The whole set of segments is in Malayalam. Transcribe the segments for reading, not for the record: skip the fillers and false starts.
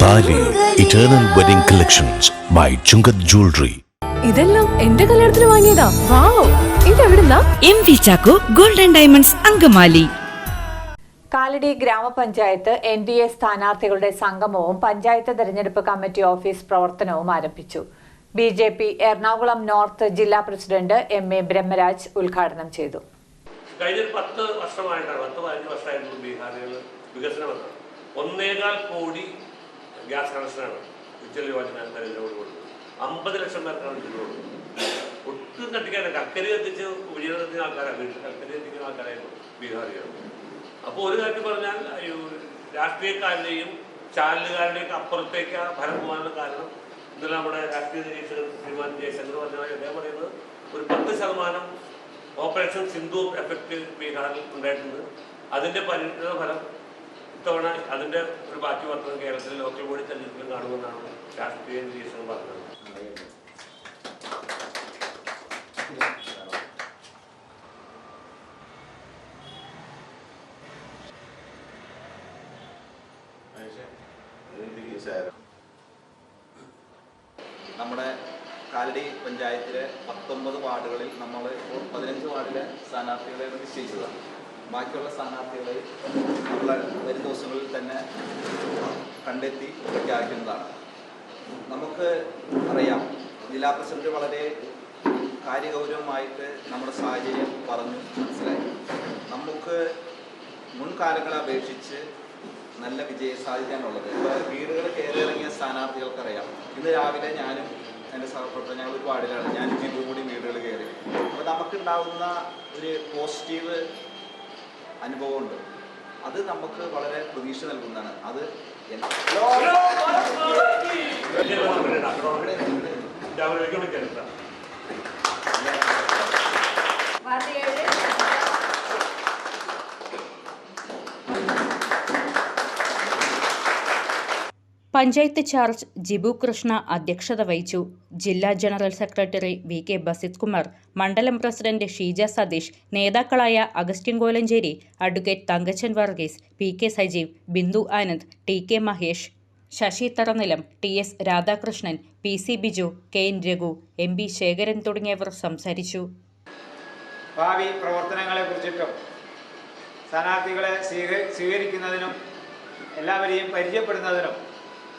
താലി eternal wedding collections by Chungath jewellery. ഇതെല്ലാം എന്റെ കല്യാണത്തിന് വാങ്ങിയതാ. വാവ്, ഇതെവിടുന്നാ? MV Chacko golden diamonds Angamaly. Kalady ഗ്രാമപഞ്ചായത്ത് NDA സ്ഥാനാർത്ഥികളുടെ സംഗമവും പഞ്ചായത്ത് തെരഞ്ഞെടുപ്പ് കമ്മിറ്റി ഓഫീസ് പ്രവർത്തനവും ആരംഭിച്ചു. BJP എറണാകുളം നോർത്ത് ജില്ലാ പ്രസിഡന്റ് MA ബ്രഹ്മരാജ് ഉദ്ഘാടനം ചെയ്തു. കഴിഞ്ഞ 10 വർഷമായിട്ടാണ് 10-15 വർഷമായിരുന്നു ബീഹാറിൽ വികസനം 1.25 കോടി ഗ്യാസ് കണക്ഷനാണ് ഉജ്ജ്വല യോജന കൊടുക്കുന്നത്. 50 ലക്ഷം പേർക്കാണ് ഇത് കൊടുക്കുന്നത്. ഒട്ടും കത്തിക്കാതെ കക്കരി കത്തിച്ച് ഉപജീവനത്തിന് ആൾക്കാരാണ്, വീട്ടിൽ കക്കരി കത്തിക്കുന്ന ആൾക്കാരായിരുന്നു ബീഹാറികൾ. അപ്പോൾ ഒരു കാര്യം പറഞ്ഞാൽ രാഷ്ട്രീയക്കാരുടെയും ചാനലുകാരുടെയും അപ്പുറത്തേക്ക് ഫലം പോകാനുള്ള കാരണം ഇന്നലെ നമ്മുടെ രാഷ്ട്രീയ നിരീക്ഷകൻ ശ്രീമാൻ ജയശങ്കർ പറഞ്ഞ അദ്ദേഹം പറയുന്നത് ഒരു 10% ഓപ്പറേഷൻ സിന്ധു എഫക്റ്റ് ബീഹാറിൽ ഉണ്ടായിട്ടുണ്ട്. അതിൻ്റെ പരിണിത ഫലം ഇത്തവണ അതിൻ്റെ ഒരു ബാക്കി പത്രം കേരളത്തിൽ ലോക്കൽ ബോഡി തെരഞ്ഞെടുപ്പിൽ കാണുമെന്നാണ് രാഷ്ട്രീയ നിരീക്ഷകൻ പറഞ്ഞത്. നമ്മുടെ കാലടി പഞ്ചായത്തിലെ 19 വാർഡുകളിൽ നമ്മൾ ഇപ്പോൾ 15 വാർഡിലെ സ്ഥാനാർത്ഥികളെ നിശ്ചയിച്ചതാണ്. ബാക്കിയുള്ള സ്ഥാനാർത്ഥികളെ നമ്മൾ വരും ദിവസങ്ങളിൽ തന്നെ കണ്ടെത്തി പ്രഖ്യാപിക്കുന്നതാണ്. നമുക്ക് അറിയാം, ജില്ലാ പ്രസിഡന്റ് വളരെ കാര്യഗൗരവമായിട്ട് നമ്മുടെ സാഹചര്യം പറഞ്ഞു മനസ്സിലായി. നമുക്ക് മുൻകാലങ്ങളെ അപേക്ഷിച്ച് നല്ല വിജയ സാധ്യതയാണുള്ളത്. ഇപ്പോൾ വീടുകൾ കയറിയിറങ്ങിയ സ്ഥാനാർത്ഥികൾക്കറിയാം. ഇന്ന് രാവിലെ ഞാനും എൻ്റെ സഹപ്രവർത്തകർ ഞങ്ങൾ ഒരു വാർഡിലാണ്, ഞാൻ ജിബു കൂടി വീടുകൾ കയറി. അപ്പോൾ നമുക്കുണ്ടാകുന്ന ഒരു പോസിറ്റീവ് അനുഭവമുണ്ട്. അത് നമുക്ക് വളരെ പ്രതീക്ഷ നൽകുന്നതാണ്. അത് പഞ്ചായത്ത് ചാർജ് ജിബു കൃഷ്ണ അധ്യക്ഷത വഹിച്ചു. ജില്ലാ general secretary VK Basith Kumar, മണ്ഡലം പ്രസിഡന്റ് ഷീജ സതീഷ്, നേതാക്കളായ Augustine Kolenchery, advocate Thankachan Varghese, PK Sajeev, Bindu Anand, TK Mahesh, Sasi Tharanilam, TS Radhakrishnan, PC Biju, KN Raghu, MB Sekharan തുടങ്ങിയവർ സംസാരിച്ചു. ഭാവി പ്രവർത്തനങ്ങളെ കുറിച്ചിട്ടും സ്ഥാനാർത്ഥികളെ സ്വീകരിക്കുന്നതിനും എല്ലാവരെയും പരിചയപ്പെടുന്നതിനും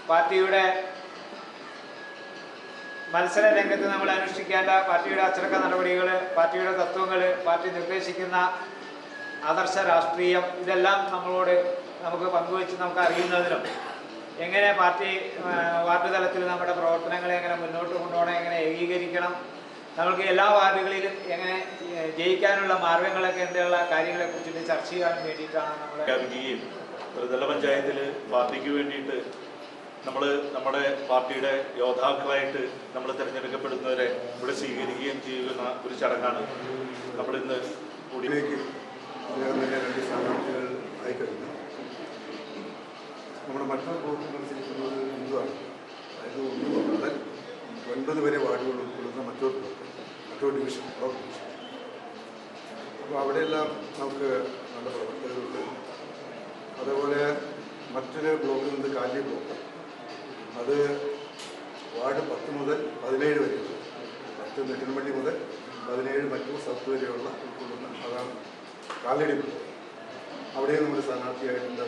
പാർട്ടിയുടെ മത്സര രംഗത്ത് നമ്മൾ അനുഷ്ഠിക്കേണ്ട പാർട്ടിയുടെ അച്ചടക്ക നടപടികൾ, പാർട്ടിയുടെ തത്വങ്ങൾ, പാർട്ടി നിർദ്ദേശിക്കുന്ന ആദർശ രാഷ്ട്രീയം, ഇതെല്ലാം നമുക്ക് പങ്കുവെച്ച് നമുക്ക് അറിയുന്നതിനും എങ്ങനെ പാർട്ടി വാർഡ് തലത്തിൽ നമ്മുടെ പ്രവർത്തനങ്ങളെ എങ്ങനെ മുന്നോട്ട് കൊണ്ടുപോകണം, എങ്ങനെ ഏകീകരിക്കണം, നമുക്ക് എല്ലാ വാർഡുകളിലും എങ്ങനെ ജയിക്കാനുള്ള മാർഗങ്ങളൊക്കെ എന്നുള്ള കാര്യങ്ങളെ കുറിച്ചിട്ട് ചർച്ച ചെയ്യാൻ വേണ്ടിയിട്ടാണ് ത്രിതല പഞ്ചായത്തിൽ പാർട്ടിക്ക് വേണ്ടിയിട്ട് നമ്മുടെ പാർട്ടിയുടെ യോദ്ധാക്കളായിട്ട് നമ്മൾ തിരഞ്ഞെടുക്കപ്പെടുന്നവരെ ഇവിടെ സ്വീകരിക്കുകയും ചെയ്യുന്ന ഒരു ചടങ്ങാണ് നമ്മളിന്ന് കൂടിയിലേക്ക് 2 സ്ഥാനാർത്ഥികൾ ആയിക്കഴിഞ്ഞു. നമ്മുടെ മറ്റൊരു പ്രവർത്തനം അനുസരിക്കുന്നത് ഹിന്ദുവാണ്. അതായത് 1 മുതൽ 9 വരെ വാർഡുകൾ ഉൾക്കൊള്ളുന്ന മറ്റൊരു ഡിവിഷൻ. അപ്പോൾ അവിടെയെല്ലാം നമുക്ക് നല്ല പ്രവർത്തകരുണ്ട്. അതേപോലെ മറ്റൊരു ബ്ലോക്കിൽ നിന്ന് കാലി ബ്ലോക്ക്, അത് വാർഡ് 10 മുതൽ 17 വരെയുള്ള 10 നെട്ടിൽമള്ളി മുതൽ 17 മറ്റു സൗത്ത് വരെയുള്ള ഉൾക്കൊള്ളുന്ന അതാണ് കാലടി ബ്ലോക്ക്. അവിടെയും നമ്മുടെ സ്ഥാനാർത്ഥിയായിട്ടുണ്ട്